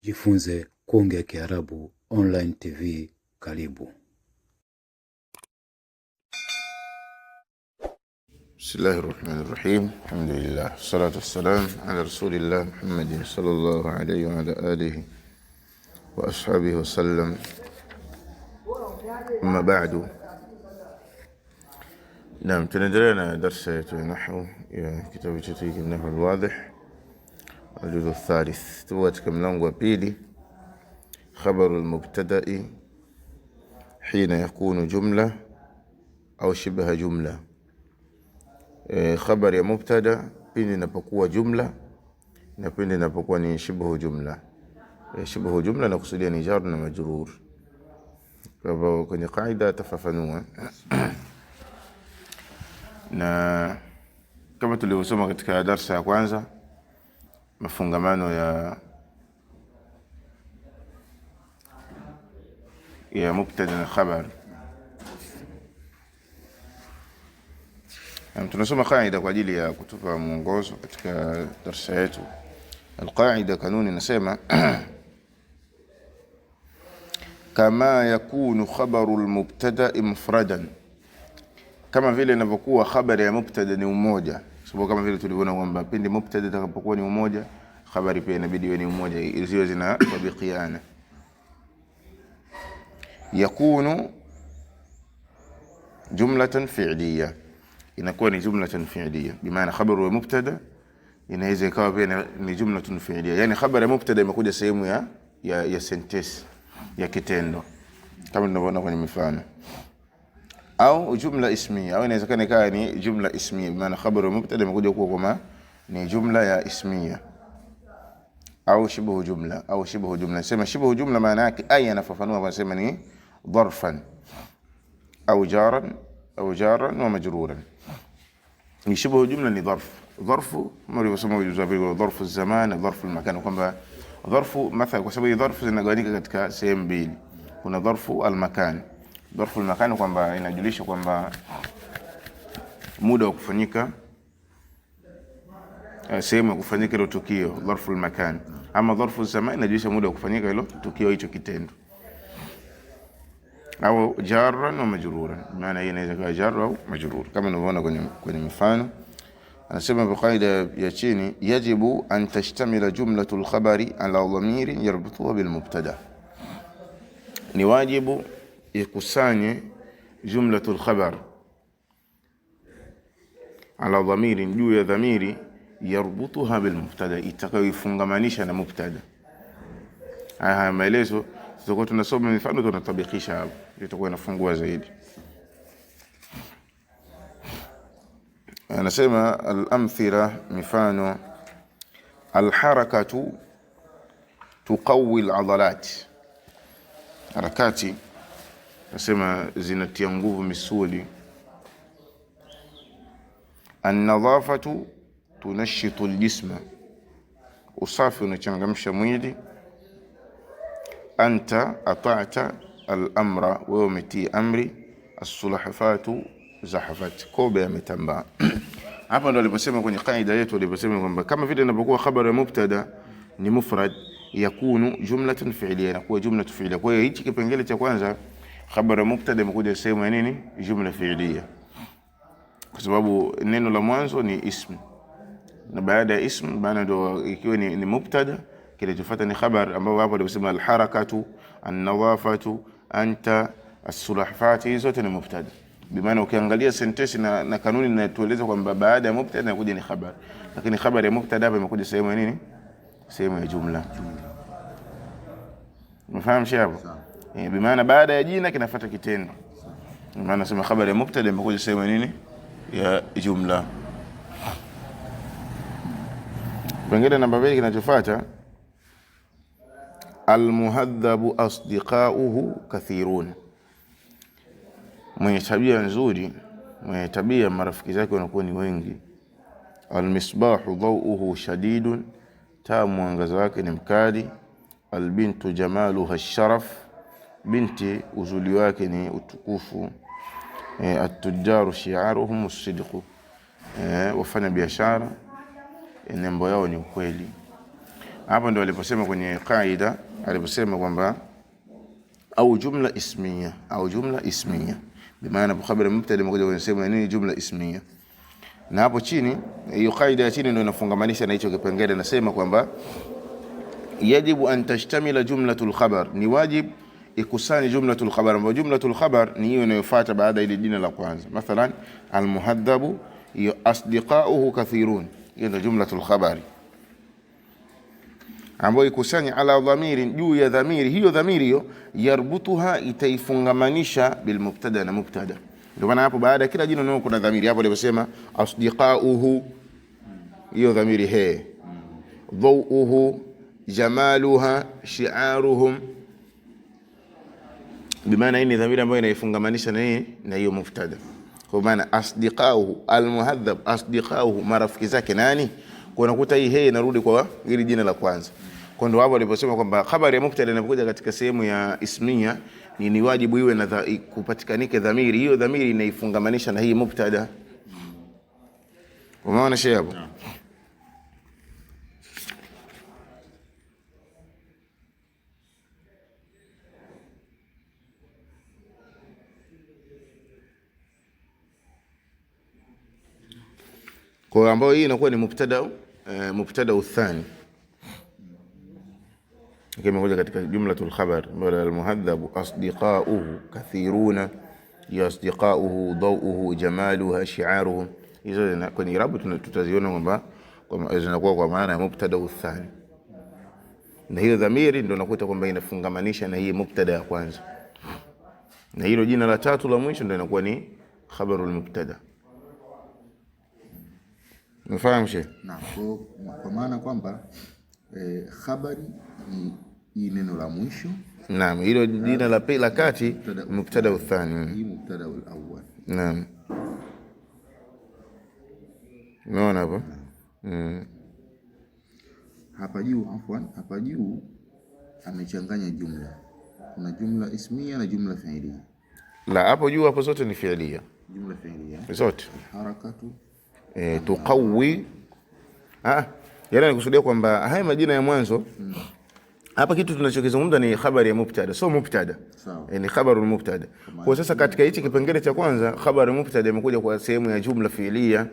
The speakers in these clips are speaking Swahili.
Jifunze kuongea Kiarabu online TV. Karibu. Bismillahirrahmanirrahim. Alhamdulillah. Salatu wassalam ala rasulillah Muhammadin sallallahu alayhi wa ala alihi wa ashabihi wa sallam. Amma ba'du. Naam, tunaendelea na darasa yetu ya nahwu ya kitabu chetu hiki Nahwu al-Wadih الجزء الثالث. Tupo katika mlango wa pili, khabaru al-mubtada'i hina yakunu jumla au shibha jumla. Khabar ya mubtada pindi inapokuwa jumla na pindi inapokuwa ni shibhu jumla. Shibhu jumla na kusudia ni jar na majrur. Kwa hivyo kwenye kaida tafafanua na kama tulivyosoma katika darasa ya kwanza, mafungamano ya mubtada na khabar. Tunasoma kaida kwa ajili ya kutupa mwongozo katika darasa yetu. Alqaida, kanuni inasema kama yakunu khabaru almubtada mufradan, kama vile inavyokuwa khabari ya mubtada ni umoja. Sababu kama vile tulivyoona kwamba pindi mubtada itakapokuwa ni umoja, khabari pia inabidi iwe ni umoja, ili zinatabiqiana. Yakunu jumlatan fi'liya, inakuwa ni jumlatan fi'liya, bimaana khabaru wa mubtada inaweza ikawa pia ni jumlatun fi'liya. Yani khabari ya mubtada imekuja sehemu ya sentence ya kitendo kama tunavyoona kwenye mifano, au jumla ismiya, au inawezekana ikawa ni jumla ismiya, maana khabaru mubtada imekuja kuwa kama ni jumla ya ismiya, au shibhu jumla, au shibhu jumla. Sema shibhu jumla maana yake aya, nafafanua kwa sema ni dharfan au jaran wa majruran. Ni shibhu jumla ni dharfu mlivyosoma vizuri, dharfu zaman, dharfu almakan, kwamba dharfu mathalan, kwa sababu dharfu zinagawanyika katika sehemu mbili. Kuna dharfu almakan. Dharfu almakan kwamba inajulisha kwamba muda wa kufanyika, sehemu ya kufanyika hilo tukio, dharfu almakan. Ama dharfu zaman inajulisha muda wa kufanyika hilo tukio, hicho kitendo. Au jarran wa majruran, maana hii inaweza kuwa jar au majrur kama unavyoona kwenye mifano. Anasema kwa kaida ya chini, yajibu an tashtamila jumlatul khabari ala dhamirin yarbutuha bil mubtada. Ni wajibu ikusanye jumlatul khabar ala dhamirin, juu ya dhamiri, yarbutuha bil mubtada, itakayoifungamanisha na mubtada. Haya maelezo tutakuwa tunasoma mifano, tunatabikisha hapo, itakuwa inafungua zaidi. Anasema al-amthila, mifano: al-harakatu tuqawi al-'adalat, harakati nasema zinatia nguvu misuli. An-nadhafatu tunashitu al-jisma, usafi unachangamsha mwili. Anta ata'ta al-amra, wewe umetii amri. As-sulahafatu zahafat, kobe ametambaa. Hapa ndo aliposema kwenye kaida yetu, aliposema kwamba kama vile inapokuwa khabar ya mubtada ni mufrad, yakunu jumlatun fi'liya, inakuwa jumlatun fi'liya. Kwa hiyo hichi kipengele cha kwanza, khabar ya mubtada imekuja sehemu ya nini? Jumla fi'liya, kwa sababu neno la mwanzo ni ism, na baada ya ism maana ndo ikiwa ni mubtada, kilichofuata ni khabar, ambao hapo aliposema al-harakatu, an-nadhafatu, anta, as-sulahafat, hizo zote ni mubtada. Bimaana ukiangalia sentence na kanuni inatueleza kwamba baada ya mubtada inakuja ni khabar, lakini khabar ya mubtada hapa imekuja sehemu ya nini? Sehemu ya jumla. Umefahamu hapo? Bimaana baada ya jina kinafuata kitendo. Maana sema khabar ya mubtada imekuja sehemu ya nini? Ya jumla. Pengine namba 2 kinachofuata, al-muhadhabu asdiqauhu kathirun, mwenye tabia nzuri, mwenye tabia marafiki zake wanakuwa ni wengi. Al-misbahu dhawuhu shadidun, taa mwangaza wake ni mkali. Al-bintu jamaluha ash-sharaf, binti uzuri wake ni utukufu. At-tujjaru shi'aruhum as-sidq, wafanya biashara nembo yao ni ukweli. Hapo ndio aliposema kwenye kaida, aliposema kwamba au jumla ismiya, au jumla ismiya, bimaana khabari mubtada imekuja kwenye sehemu ya nini, jumla ismiya. Na hapo chini, hiyo kaida ya chini ndio inafungamanisha na hicho kipengele, nasema kwamba yajibu an tashtamila jumlatul khabar, ni wajib ikusani jumlatul khabar, ambapo jumlatul khabar ni hiyo inayofuata baada ile jina la kwanza. Mathalan almuhadhabu asdiqauhu kathirun, hiyo ndio jumlatul khabari, ambayo ikusanya ala dhamiri, juu ya dhamiri. Hiyo dhamiri hiyo yarbutuha, itaifungamanisha bil mubtada na mubtada. Ndio maana hapo baada kila jina nao kuna dhamiri. Hapo aliposema asdiqauhu, hiyo dhamiri he, dhauhu, jamaluha, shi'aruhum, bimaana hii ni dhamiri ambayo inaifungamanisha na hiyo mubtada. Kwa maana asdiqauhu almuhadhab, asdiqauhu marafiki zake nani, kwa unakuta hii he inarudi kwa ile jina la kwanza. Kwa ndio hapo aliposema kwamba habari ya mubtada inapokuja katika sehemu ya ismiya ni wajibu iwe na kupatikanike dhamiri. Hiyo dhamiri inaifungamanisha na hii mubtada. Umeona shehe hapo? Kwa ambao hii inakuwa ni mubtada uthani, kama moja katika jumlatul khabar, wala almuhadhabu asdiqauhu kathiruna, yasdiqauhu dawuhu jamaluha shi'aruhum. Hizo kwenye irabu tutaziona kwamba zinakuwa kwa maana ya mubtada uthani, na hiyo dhamiri ndio nakuta kwamba inafungamanisha na hii mubtada ya kwanza, na hilo jina la tatu la mwisho ndio inakuwa ni khabarul mubtada. Unafahamu shehe? Naam, kwa maana kwamba khabari ni neno la mwisho. Naam, hilo jina la kati mubtada uthani. Hii mubtada al-awwal. Naam. Unaona hapo? Hapa juu amechanganya jumla. Kuna jumla ismiya na jumla fi'liya. La, hapo juu hapo zote ni fi'liya. Jumla fi'liya. Zote. Harakatu tuqawi. Yale nikusudia kwamba haya majina ya mwanzo hapa kitu tunachokizungumza ni habari ya mubtada, so mubtada. Ni khabarul mubtada. Kwa sasa katika hichi kipengele cha kwanza khabar mubtada imekuja kwa sehemu ya jumla fi'liya,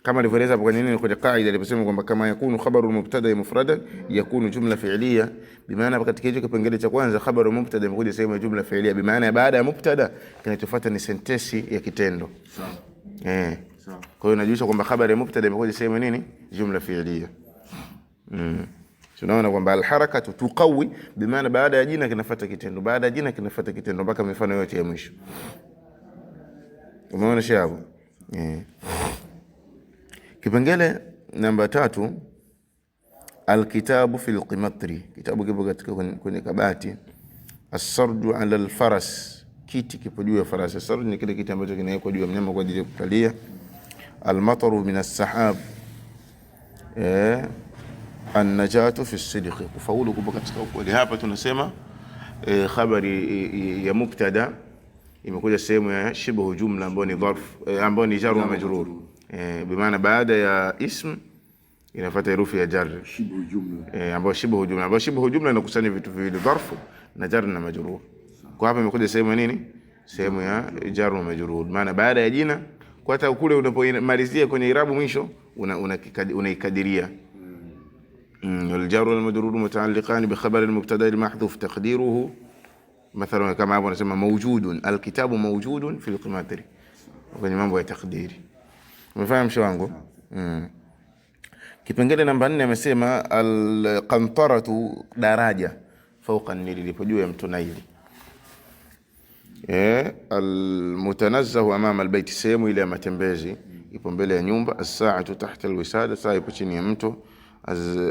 kama alivyoeleza hapo kwenye nini, kwenye kaida aliposema kwamba kama yakunu khabarul mubtada mufradan yakunu jumla fi'liya, bimaana hapa katika hicho kipengele cha kwanza khabarul mubtada imekuja sehemu ya jumla fi'liya, bimaana baada ya mubtada kinachofuata ni sentensi ya kitendo. Sawa. Kwa hiyo inajulisha kwamba habari ya mubtada imekuja sehemu nini, jumla fi'liya. Tunaona kwamba alharakatu tuqawi, bimaana baada ya jina kinafuata kitendo, baada ya jina kinafuata kitendo, mpaka mifano yote ya mwisho. Umeona shabu? Kipengele namba 3, alkitabu fil qimatri, kitabu kipo katika kwenye kabati. As-sarju ala al-faras, kiti kipo juu ya farasi. As-sarju ni kile kiti ambacho kinawekwa juu ya mnyama kwa ajili ya kukalia. Al-mataru min as-sahab, an-najatu fi as-sidq, kufaulu kupo katika ukweli. Hapa tunasema habari ya mubtada imekuja sehemu ya shibhu jumla ambayo ni dharf, ambayo ni jar wa majrur, bimaana baada ya ism inafuata herufi ya jar, shibhu jumla, ambayo shibhu jumla, ambayo shibhu jumla inakusanya vitu viwili, dharf na jar na majrur. Kwa hapa imekuja sehemu ya nini, sehemu ya jar wa majrur, maana baada ya jina, kwa hata kule unapomalizia kwenye irabu mwisho unaikadiria. والجار والمجرور متعلقان بخبر المبتدا المحذوف تقديره مثلا كما hapo nasema mawjudun alkitabu mawjudun fil qimatri, kwenye mambo ya takdiri. Umefahamu msho wangu? Kipengele namba 4 amesema alqantaratu, daraja fawqa an-nil, lipo juu ya mto Naili. Almutanazzahu amama albayt, sehemu ile ya matembezi ipo mbele ya nyumba. As-sa'atu tahta alwisada, saa ipo chini ya mto.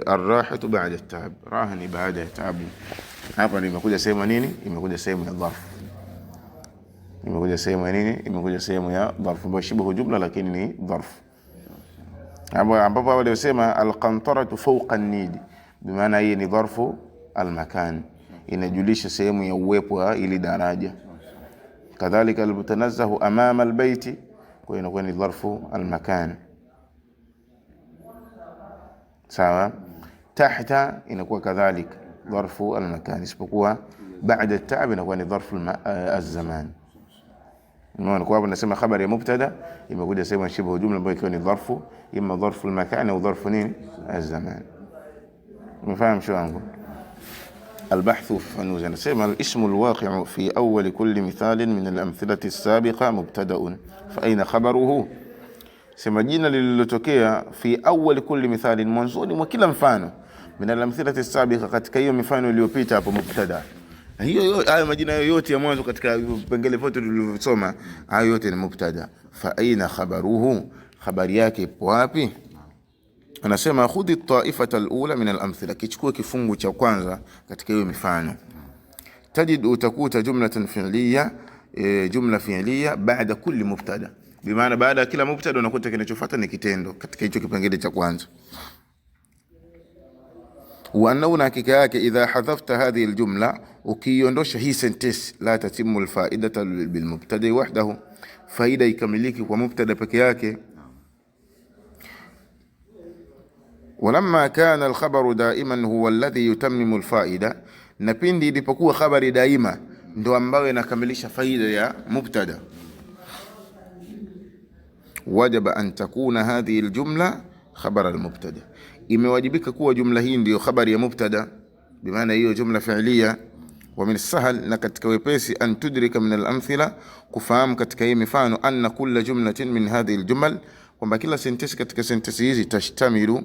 Arrahatu ba'da at-ta'ab, raha ni baada ya taabu. Hapa ni imekuja sehemu nini, imekuja sehemu ya dharf, imekuja sehemu ya nini, imekuja sehemu ya dharf ambayo shibhu jumla lakini ni dharf. Ambapo walisema alqantaratu fawqa an-nid, bimaana hii ni dharfu al-makan, inajulisha sehemu ya uwepo wa ili daraja. Kadhalika almutanazzahu amama al-bayti, kwa inakuwa ni dharfu al-makan. Sawa. tahta inakuwa kadhalik dharfu almakan, isipokuwa baada at-ta'b inakuwa ni dharfu az-zaman. Unaona, kwa hapo nasema habari ya mubtada imekuja sema shibhu jumla ambayo ikiwa ni dharfu, imma dharfu almakan au dharfu nini az-zaman. umefahamu شو wangu. البحث فنوز نسمى الاسم الواقع في أول كل مثال من الأمثلة السابقة مبتدأ فأين خبره. sema jina lililotokea fi awwal kulli mithalin, mwanzoni mwa kila mfano, min al-amthilati as-sabiqa, katika hiyo mifano iliyopita hapo, mubtada. Hiyo hayo majina yote ya mwanzo katika vipengele vyote tulivyosoma, hayo yote ni mubtada. Fa aina khabaruhu, habari yake ipo wapi? Anasema khudhi at-ta'ifata al-ula min al-amthila, kichukue kifungu cha kwanza katika hiyo mifano. Tajid, utakuta jumlatan fi'liya, jumla fi'liya baada kulli mubtada, bimaana baada ya kila mubtada unakuta kinachofuata ni kitendo katika hicho kipengele cha kwanza. Wa annahu, hakika yake, idha hadhafta hadhihi aljumla, ukiondosha hii sentence, la tatimu alfaidata bilmubtada wahdahu, faida ikamiliki kwa mubtada peke yake. Walamma kana alkhabaru daiman huwa alladhi yutammimu alfaida, na pindi ilipokuwa khabari daima ndo ambayo inakamilisha faida ya mubtada, wajaba an takuna hadhihi aljumla khabar almubtada, imewajibika kuwa jumla hii ndio khabari ya mubtada, bimaana hiyo jumla fi'liya. Wa min sahal, na katika wepesi, an tudrika min al-amthila, kufahamu katika hii mifano, anna kulla jumlatin min hadhihi aljumal, kwamba kila sentence katika sentence hizi tashtamilu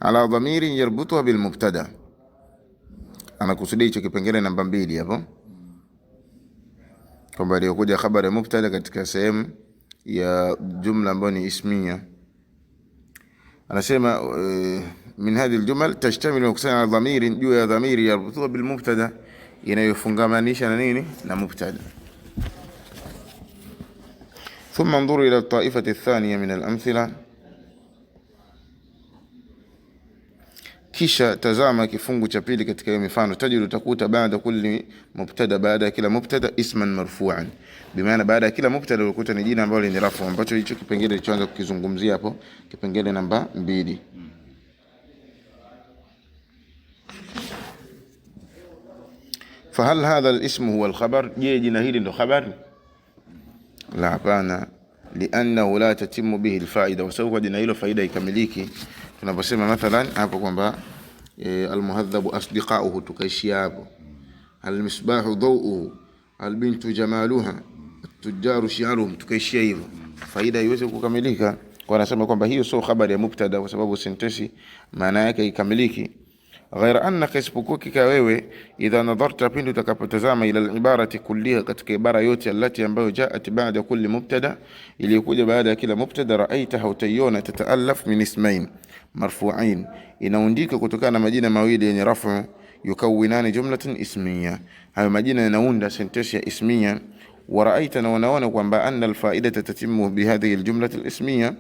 ala dhamirin yarbutuha bil mubtada. Anakusudia hicho kipengele namba 2 hapo, kwamba iliyokuja habari ya mubtada katika sehemu ya jumla ambayo ni ismiya. Anasema min hadhihi aljumal tashtamilu kusana ala dhamirin, juu ya dhamiri yarbutuha bil mubtada, inayofungamanisha na nini, na mubtada. Thumma anzuru ila at-ta'ifati ath-thaniya min al-amthila, kisha tazama kifungu cha pili katika hiyo mifano. Tajidu, utakuta baada kulli mubtada, baada kila mubtada, isman marfu'an, bimaana baada kila mubtada utakuta ni jina ambalo ni rafu, ambacho hicho kipengele kilichoanza kukizungumzia hapo, kipengele namba 2. Fahal hadha al-ismu huwa al-khabar, je, jina hili ndo khabari? La, hapana. Liannahu la tatimu bihi al-fa'ida, wasawa jina hilo faida ikamiliki. Tunaposema mathalan hapo kwamba almuhadhabu asdiqauhu, tukaishia hapo. Almisbahu dawuhu, albintu jamaluha, atujaru shi'aruhum, tukaishia hivyo, faida iweze kukamilika. Kwa nasema kwamba hiyo sio habari ya mubtada, kwa sababu sentensi maana yake ikamiliki. Ghaira annaka, isipokuwa wewe, idha nadharta, pindi utakapotazama, ila al-ibarati kulliha, katika ibara yote, allati ambayo jaat baada kulli mubtada, iliyokuja baada ya kila mubtada, ra'aitaha, utaiona, tataallaf min ismain marfu'ain, inaundika kutokana na majina mawili yenye rafu, yukawinani jumlatan ismiya, hayo majina yanaunda sentensi ya ismiya. Wa ra'aita, na wanaona kwamba anna al-fa'idata tatimu bi hadhihi al-jumlati al-ismiya,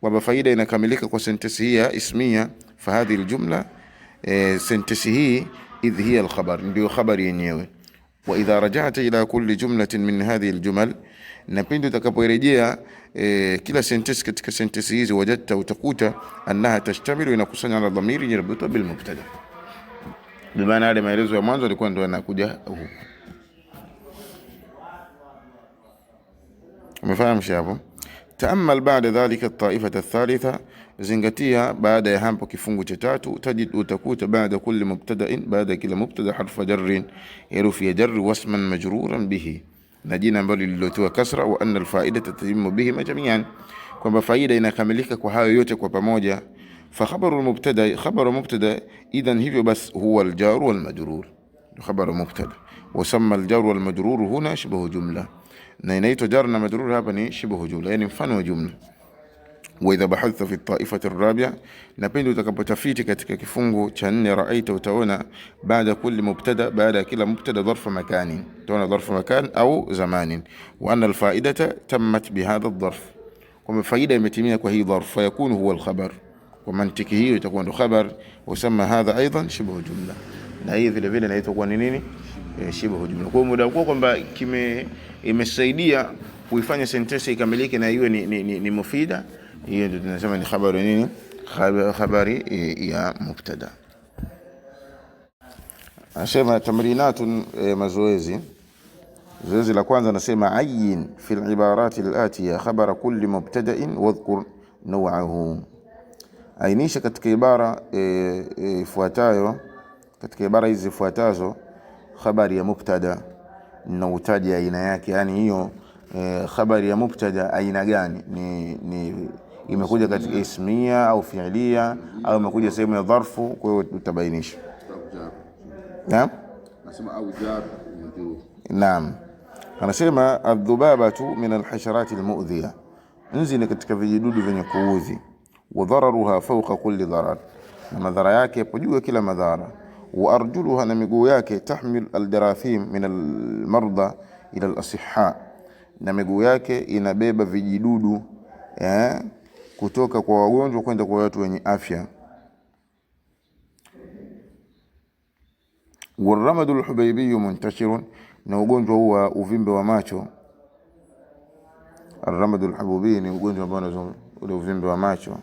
wa faida inakamilika kwa sentensi hii ya ismiya. Fa hadhihi al-jumla, sentensi hii, idh hiya al-khabar, ndio khabari yenyewe. Wa idha raja'ta ila kulli jumlatin min hadhihi al-jumal, na pindi utakaporejea kila sentensi katika sentensi hizi, wajadta, utakuta, annaha tashtamilu, inakusanya ala dhamiri yarbutu bil mubtada, bimaana ile maelezo ya mwanzo alikuwa ndio yanakuja huko. Umefahamu hapo? Taamal baada dhalika at-ta'ifata ath-thalitha, zingatia baada ya hapo kifungu cha 3. Tajid, utakuta baada kulli mubtada'in, baada kila mubtada, harfa jarrin, herufi ya jarri, wasman majruran bihi, na jina ambalo lililotiwa kasra. Wa anna al-fa'idata tatimu bihi jami'an, kwamba faida inakamilika kwa hayo yote kwa pamoja. Fa khabaru al-mubtada, khabaru mubtada, idhan hivyo bas, huwa al-jar wal majrur, khabaru mubtada. Wa samma al-jar wal majrur huna shibhu jumla, na inaitwa jar na majrur hapa ni shibhu jumla, yani mfano wa jumla. Wa idha bahathta fi at-ta'ifati ar-rabi'a, na pindi utakapotafiti katika kifungu cha 4, ra'aita, utaona baada kulli mubtada, baada kila mubtada, dharfa makani, utaona dharfa makan au zamanin. Wa anna al-fa'idata tammat bi hadha ad-dharf, kwamba faida imetimia kwa hii dharf, fa yakunu huwa al-khabar, kwa mantiki hiyo itakuwa ndo khabar. Wasema hadha aidan shibhu jumla, na hii vile vile inaitwa kwa nini? shibhu jumla. Kwa muda kwa kwamba imesaidia kuifanya sentensi ikamilike na iwe ni mufida, hiyo ndio tunasema ni khabari nini, khabari ya mubtada. Anasema tamrinatun, mazoezi. Zoezi la kwanza anasema ayyin fil ibarati al-atiya khabara kulli mubtada'in wadhkur naw'ahu. Ainisha katika ibara ifuatayo, katika ibara hizi zifuatazo khabari ya mubtada na utaji aina yake. Yani hiyo khabari ya mubtada aina gani, ni imekuja katika ismia au fi'liya au imekuja sehemu ya dharfu. Kwa hiyo utabainisha. Naam, nasema au jar. Naam, anasema adhubabatu min alhasharati almu'dhiya, nzi ni katika vijidudu vyenye kuudhi. Wa dhararuha fawqa kulli dharar, na madhara yake yapo juu ya kila madhara. Wa arjuluha, na miguu yake tahmil aldarathim min almarda ila alasihha, na miguu yake inabeba vijidudu kutoka kwa wagonjwa kwenda kwa watu wenye afya. Waramadu alhubaybi muntashirun, na ugonjwa huwa uvimbe wa macho. Aramadu alhubaybi ni ugonjwa ambao ule uvimbe wa macho,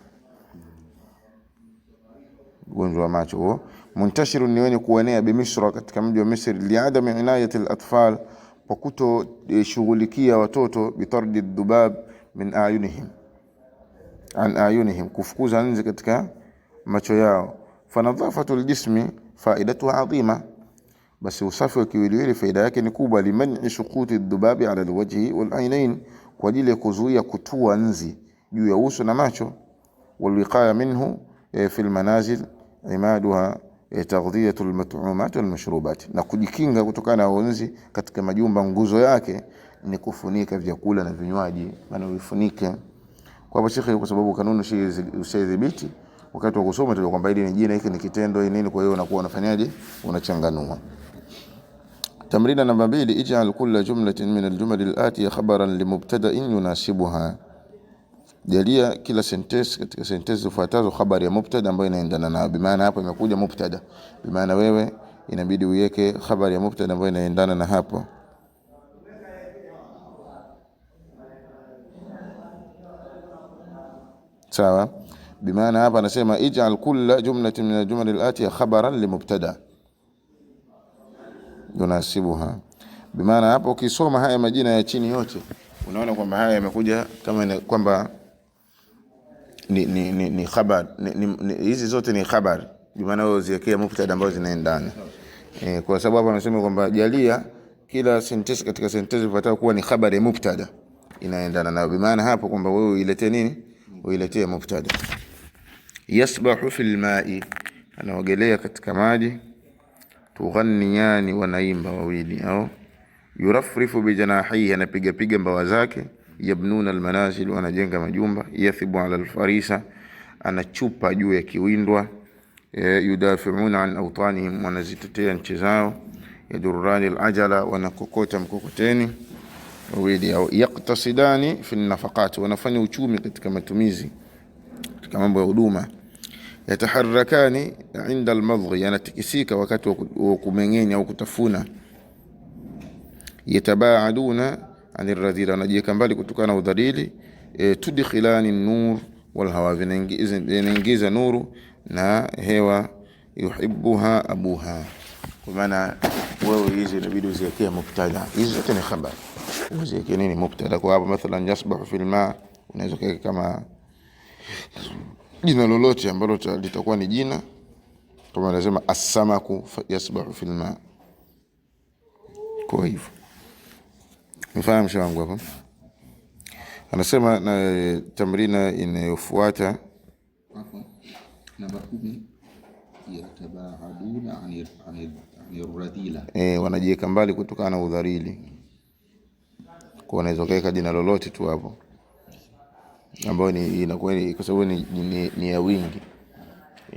ugonjwa wa macho huo. Muntashirun ni wenye kuenea bimisra, katika mji wa Misri. Liadami inayati alatfal, kwa kuto shughulikia watoto. Bitardi dhubab min ayunihim, an ayunihim, kufukuza nzi katika macho yao. Fanadhafatu aljismi faidatuha adhima, basi usafi wa kiwiliwili faida yake ni kubwa. Liman'i suquti dhubabi ala alwajhi wal aynain, kwa ajili ya kuzuia kutua nzi juu ya uso na macho. Walwiqaya minhu fi almanazil imaduha taghdhiyatu almat'umat walmashrubat, na kujikinga kutokana na nzi katika majumba, nguzo yake ni kufunika vyakula na vinywaji, maana uifunike. Kwa sababu kwa sababu kanuni usidhibiti wakati wa kusoma tu kwamba hili ni jina, hiki ni kitendo, nini. Kwa hiyo unakuwa unafanyaje, unachanganua. Tamrina namba 2, ij'al kulla jumlatin min aljumal alatiya khabaran limubtada'in yunasibuha, jalia kila sentence katika sentence zifuatazo khabari ya mubtada ambayo inaendana nayo. Bimaana hapo imekuja mubtada, bimaana wewe inabidi uweke khabari ya mubtada ambayo inaendana na hapo. Sawa. Bimaana hapa anasema ij'al kulla jumlatin min aljumal alatiya khabaran limubtada yunasibuha. Bimaana hapo ukisoma haya majina ya chini yote unaona kwamba haya yamekuja kama kwamba ni khabar, hizi zote ni khabar. Bimaana wewe uziwekea mubtada ambazo zinaendana. Kwa sababu hapa anasema kwamba jalia kila sentence katika sentence ifuatayo kuwa ni khabari ya mubtada inaendana nayo. Bimaana hapo kwamba wewe uiletee nini, uiletee mubtada. Yasbahu fil ma'i, anaogelea katika maji. Tughanniyani, wanaimba wawili. Au yurafrifu bijanahihi, anapiga piga mbawa zake. Yabnuna almanazil, wanajenga majumba. Yathibu ala alfarisa, anachupa juu ya kiwindwa. Yudafi'una an awtanihim, wanazitetea nchi zao. Yadurrani alajala, wanakokota mkokoteni wawili. Au yaqtasidani fi nafaqat, wanafanya uchumi katika matumizi, katika mambo ya huduma. Yataharakani inda almadghi, yanatikisika wakati wa kumengenya au kutafuna. Yatabaaduna anir radhila, wanajiweka mbali kutokana na udhalili. Tudkhilani nur wal hawa, vinaingiza nuru na hewa. Yuhibbuha abuha, kwa maana wewe hizi inabidi uziwekee mubtada. Hizi zote ni khabar, uziwekee nini, mubtada. Kwa hapo mathalan yasbahu fil ma, unaweza kuweka kama jina lolote ambalo litakuwa ni jina, kama anasema as-samaku yasbahu fil ma. Kwa hivyo mfahamu wangu hapo. Anasema na tamrina inayofuata namba 10, yatabaaduna anir radila, wanajiweka mbali kutokana na udhalili. Kwa unaweza kuweka jina lolote tu hapo ambayo inakuwa kwa sababu ni ya wingi.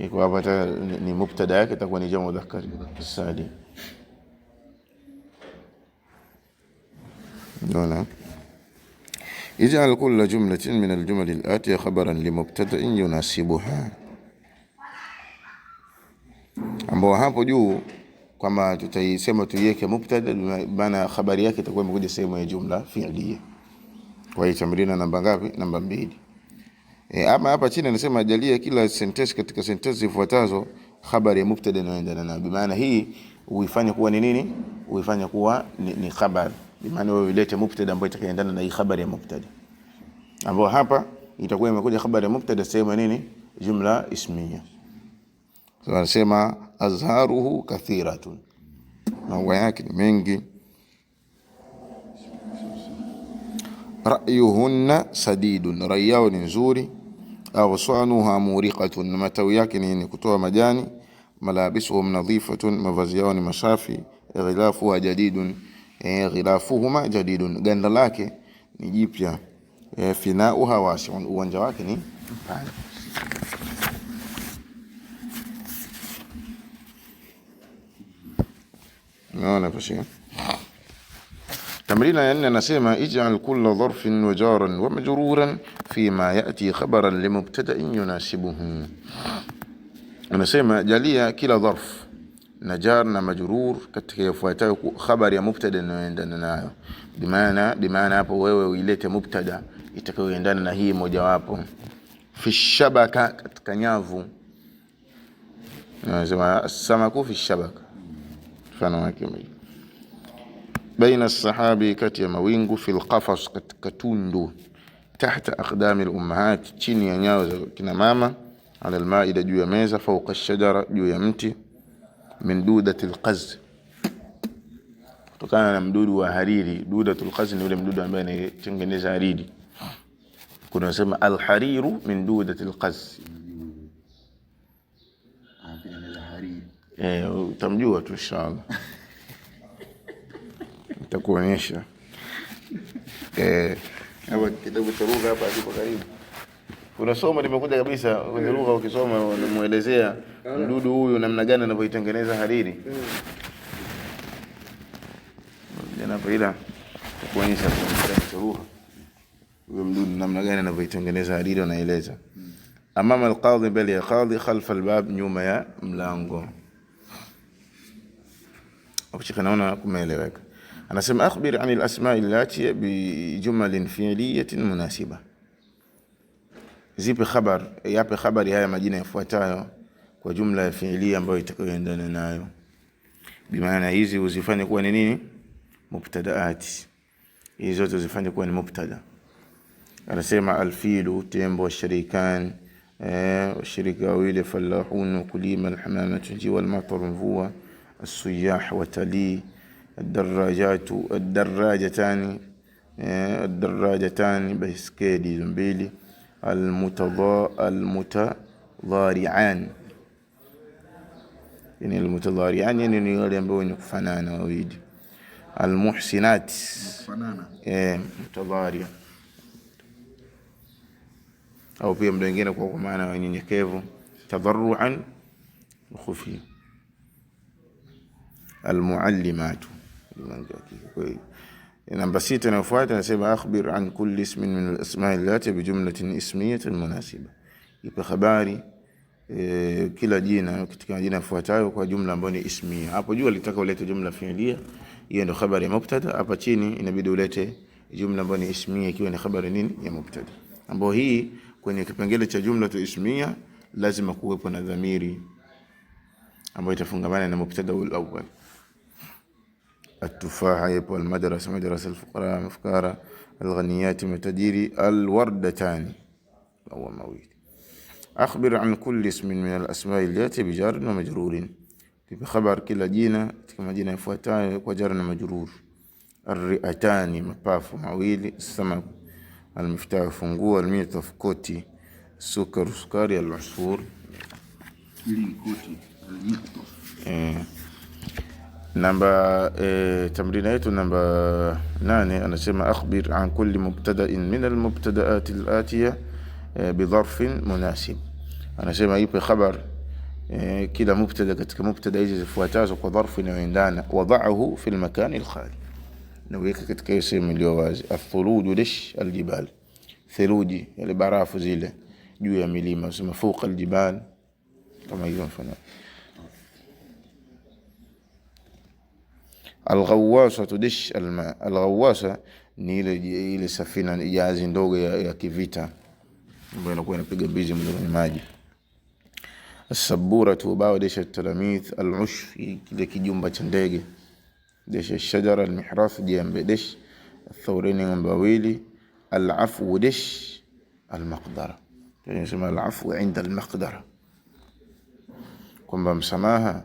Kwa hapa hata ni mubtada yake itakuwa ni jamu mudhakkar salim. Naona ij'al kulla jumlatin min aljumal alatiya khabaran limubtada'in yunasibuha, ambao hapo juu kwamba tutaisema tuiweke mubtada, maana habari yake itakuwa imekuja sehemu ya jumla fi'liya. Kwa hiyo tamrina namba ngapi? Namba 2. Ama hapa chini anasema jalia kila sentence katika sentence zifuatazo habari ya mubtada inayoendana na, bimaana hii uifanye kuwa ni nini? Uifanye kuwa ni khabar, bimaana wewe ulete mubtada ambayo itakayoendana na hii habari ya mubtada, ambapo hapa itakuwa imekuja habari ya mubtada sehemu nini? Jumla ismiya. So anasema azharuhu kathiratun, maua yake ni mengi. Ra'yuhunna sadidun, rai yao ni nzuri. Aghsanuha muriqatun, matawi yake ni kutoa majani. Malabisuhum nadhifatun, mavazi yao ni masafi. Ghilafuha jadidun, ghilafuhuma jadidun, ganda lake ni jipya. Finauha wasi'un, uwanja wake ni mpana. Naona basi. Tamrina ya 4 anasema ij'al kulla dharfin wa jaran wa majruran fima ya'ti khabaran li mubtada'in yunasibuhu. Anasema jalia kila dharf na jar na majrur katika yafuatayo habari ya mubtada inayoendana nayo, bimaana hapo wewe uilete mubtada itakayoendana na hii mojawapo. Fi shabaka, katika nyavu. Anasema as-samaku fi shabaka, mfano wake. Baina as-sahabi, kati ya mawingu. Fil qafas, katika tundu. Tahta aqdami al-ummahat, chini ya nyayo za kina mama. Ala al-maida, juu ya meza. Fawqa ash-shajara, juu ya mti. Min dudati al-qaz, kutokana na mdudu wa hariri. Dudatul qaz ni ule mdudu ambaye anatengeneza hariri. Kuna sema al-hariru min dudati al-qaz. Anatengeneza hariri. Utamjua tu inshallah. Nitakuonyesha. Hapo kitabu cha lugha hapa kipo karibu. Kuna somo limekuja kabisa kwenye lugha, ukisoma unamuelezea mdudu huyu namna gani anavyoitengeneza hariri. Jana hapa ila kuonyesha kitabu cha lugha huyo mdudu namna gani anavyoitengeneza hariri, anaeleza. Amama al-qadhi, mbele ya qadhi. Khalfa al-bab, nyuma ya mlango. Ukishika naona kumeeleweka. Anasema akhbir anil asma'i allati bi jumalin fi'liyatin munasiba. Zipe khabar, yape khabari haya majina yafuatayo kwa jumla ya fi'liya ambayo itakayoendana nayo. Bimaana hizi uzifanye kuwa ni nini? Mubtadaati. Hizi zote uzifanye kuwa ni mubtada. Anasema alfilu, tembo. Washirikan, washirika wawili. Falahun, kulima. Alhamamatu, jiwa. Almatar, mvua. As-suyah, watalii. الدراجتان بيسكيلي زنبيلي. المتضارعان، يعني المتضارعان يعني ni wale ambao ni kufanana wawili. المحسنات، kufanana. Mutadharia, au pia mdo wengine kwa maana ya nyenyekevu. Tadarruan, khufia. المعلمات. Namba 6 inayofuata nasema akhbir an kulli ismin min al-asma' allati bi jumlatin ismiyatin munasiba. Ipe habari kila jina katika majina yafuatayo kwa jumla ambayo ni ismia. Hapo juu alitaka ulete jumla fi'liya, hiyo ndio habari ya mubtada. Hapa chini inabidi ulete jumla ambayo ni ismia, ikiwa ni habari nini ya mubtada, ambayo hii kwenye kipengele cha jumla tu ismia lazima kuwepo na dhamiri ambayo itafungamana na mubtada al-awwal. التفاحة يبقى المدرسة، مدرسة الفقراء، مفكارة. الغنيات، متديري. الوردتان، أو مويد. أخبر عن كل اسم من الأسماء التي بجار ومجرور. بخبر كلا جينا كما جينا يفوتان وجار ومجرور. الرئتان، مباف مويل. السمك، المفتاح فنقوة. الميطف كوتي. السكر سكري. العصفور كوتي. الميطف. Namba tamrina yetu namba 8 anasema akhbir an kulli mubtada'in min al-mubtada'at al-atiya bi dharfin munasib. Anasema ipe khabar kila mubtada katika mubtada hizi zifuatazo kwa dharfu inayoendana. Wada'ahu fi al-makan al-khali, na weka katika sehemu iliyo wazi. Athuluju lish al-jibal, theluji yale barafu zile juu ya milima. Anasema fawqa al-jibal, kama hivyo mfano. Alghawasa tudish alma. Alghawasa ni ile safina, jahazi ndogo ya kivita ambayo inakuwa inapiga mbizi kwenye maji. As-sabura ubao desha talamith. Al-ush kile kijumba cha ndege. Desha shajara. Al-mihraf jembe. Desh athawraini ng'ombe wawili. Al-afwu desh al-maqdara. Tunasema al-afwu inda al-maqdara, kwamba msamaha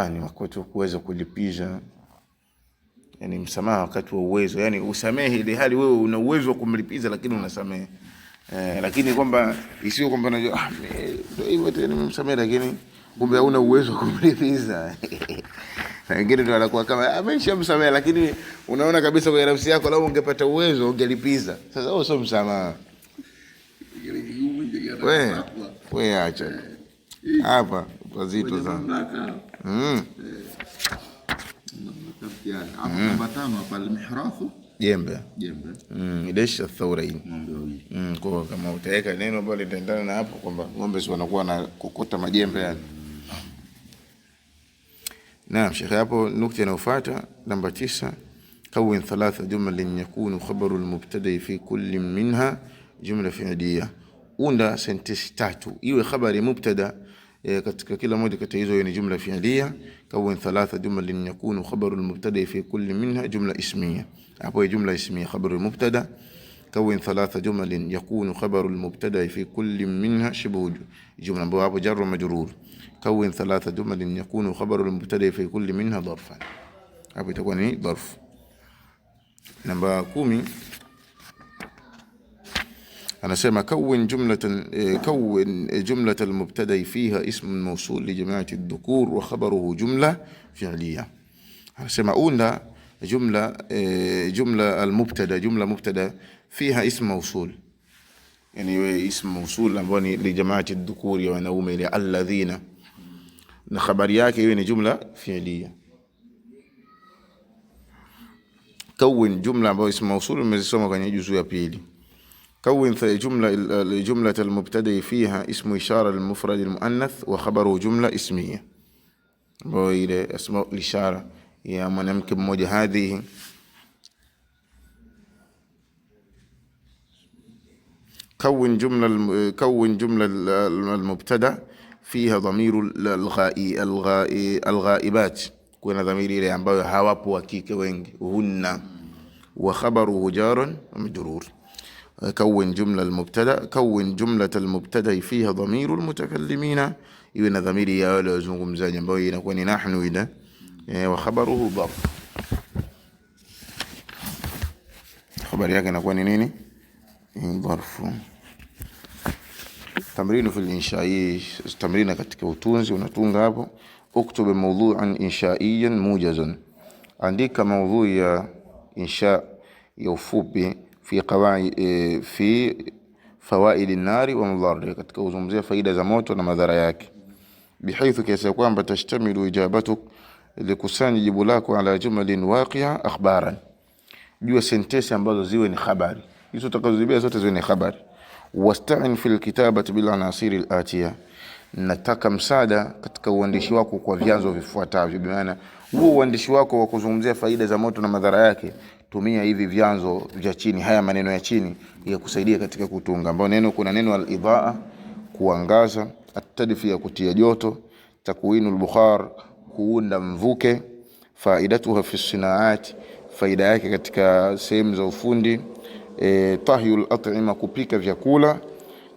ni wakati wa kuweza kulipiza, yani msamaha wakati wa uwezo, yani usamehe ile hali wewe una uwezo wa kumlipiza lakini unasamehe. Lakini kwamba isiyo kwamba unajua ndio hivyo tena nimemsamehe lakini kumbe hauna uwezo wa kumlipiza. Wengine ndio wanakuwa kama ameshamsamehe lakini unaona kabisa kwa nafsi yako lao ungepata uwezo ungelipiza. Sasa huo sio msamaha. Wewe acha hapa pazito sana. Namba 5 hapa al-mihrafu jembe. Desh athawrain. Kwa kama utaweka neno ambalo litaendana na hapo kwamba ng'ombe si wanakuwa na kokota majembe yani. Naam, Sheikh, hapo nukta inayofuata namba 9, kawin 3 jumal yakunu khabaru al-mubtada fi kulli minha jumla fi'liyya. Unda sentensi 3 iwe khabari mubtada katika kila moja kati hizo ni jumla fi'liyya. Kawin 3 jumal yakunu khabaru al-mubtada fi kulli minha jumla ismiyya. Hapo jumla ismiyya khabaru al-mubtada. كون 3 جمل يكون خبر المبتدا في كل منها شبه جملة باب جر ومجرور. كون 3 جمل يكون خبر المبتدا في كل منها ظرفا. hapo itakuwa ni ظرف. Namba 10 anasema كون جملة المبتدا فيها اسم موصول لجماعة الذكور وخبره جملة فعلية. anasema unda جملة المبتدا جملة مبتدا فيها اسم موصول, يعني اسم موصول ambao ni lijamaati dhukuri ya wanaume ile alladhina, na habari yake hiyo ni jumla fi'liya. Kawin jumla ambayo ism mawsul umezisoma kwenye juzu ya pili. Kawin jumla al-mubtada fiha ismu ishara al-mufrad al-muannath wa khabaru jumla ismiyya, ambayo ile asma ishara ya mwanamke mmoja hadhihi. كون جملة المبتدا فيها ضمير الغائبات, kuna dhamiri ile ambayo hawapo hakika wengi, hunna, wa khabaruhu jarun wa majrur. كون جملة المبتدا فيها ضمير المتكلمين, iwe na dhamiri ya wale wazungumzaji ambao inakuwa ni nahnu ila, wa khabaruhu dharf, habari yake inakuwa ni nini? ظرف. تمرين في الإنشائي, تمرين katika utunzi unatunga hapo. اكتب موضوعا إنشائيا موجزا, andika maudhui ya insha ya ufupi fi fawaid an-nar wa madhar, katika kuzungumzia faida za moto na madhara yake. Bihaythu kiasi kwamba tashtamilu ijabatuk, likusanya jibu lako ala jumalin waqi'a akhbaran, jua sentensi ambazo ziwe ni habari, hizo utakazozibia zote ziwe ni habari. Wasta'in fil kitabati bil anasir al atiya, nataka msaada katika uandishi wako kwa vyanzo vifuatavyo. Bi maana huo uandishi wako wa kuzungumzia faida za moto na madhara yake, tumia hivi vyanzo vya chini, haya maneno ya chini ya kusaidia katika kutunga, ambao neno, kuna neno al-idhaa, kuangaza, at-tadfiya, kutia joto, takwinul bukhar, kuunda mvuke, faidatuha fi sinaat, faida yake katika sehemu za ufundi, tahyul at'ima, kupika vyakula,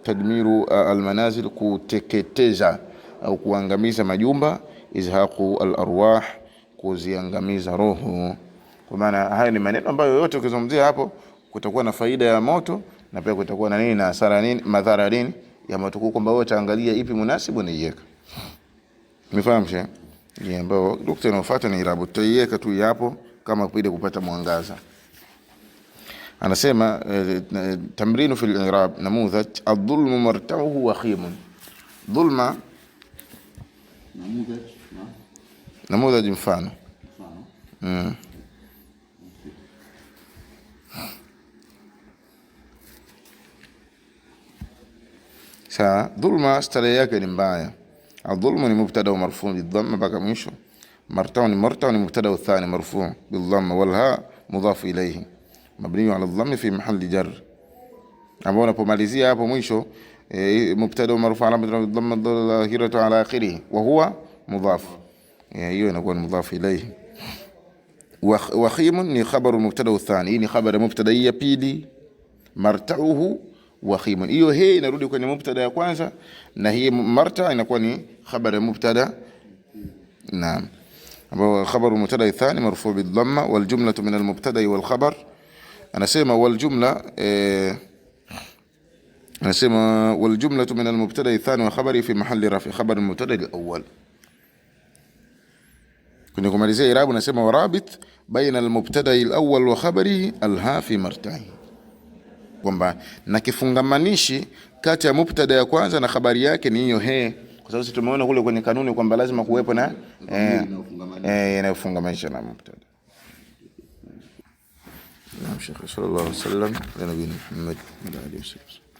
tadmiru almanazil, kuteketeza au kuangamiza majumba, izhaqu alarwah, kuziangamiza roho. Kwa maana haya ni maneno ambayo yote ukizungumzia hapo kutakuwa na faida ya moto na pia kutakuwa na nini na hasara nini, madhara nini ya moto, kwamba wewe utaangalia ipi munasibu niweka. Umefahamu shehe? Ni ambao nukta inayofuata ni irabu, tutaiweka tu hapo kama kupida kupata mwangaza. Anasema tamrinu fil i'rab, namudhaj adh-dhulmu marta'uhu wa khimun. Dhulma namudhaj mfano. Sawa, dhulma stara yake ni mbaya. Adh-dhulmu ni mubtada wa marfu' bidhamma mpaka mwisho. مرتع مبتدا والثاني مرفوع بالضم والهاء مضاف إليه مبني على الضم في محل جر. ambao unapomalizia hapo mwisho mubtada marfu alama dhamma dhahiratu ala akhirih wa huwa mudhaf, hiyo inakuwa ni mudhaf ilayhi. Wa khimun ni khabaru mubtada thani, hii ni khabara mubtada ya pili. Marta'uhu wa khimun, hiyo he inarudi kwenye mubtada ya kwanza na hii marta inakuwa ni khabara mubtada. Naam, ambao khabaru mubtada thani marfu bil dhamma wal jumlatu min al mubtada wal khabar. Anasema wal jumla anasema wal jumlatu min al mubtada thani wa khabari fi mahalli rafi khabar al mubtada al awwal. Kwenye kumalizia irabu anasema warabit baina al mubtada al awwal wa khabari al ha fi marta'i, kwamba na kifungamanishi kati ya mubtada ya kwanza na habari yake ni hiyo he, kwa sababu sisi tumeona kule kwenye kanuni kwamba lazima kuwepo na inayofungamanisha na mubtada. Naam, Sheikh sallallahu alaihi wasallam, nabiyina Muhammad wa alihi wasallam.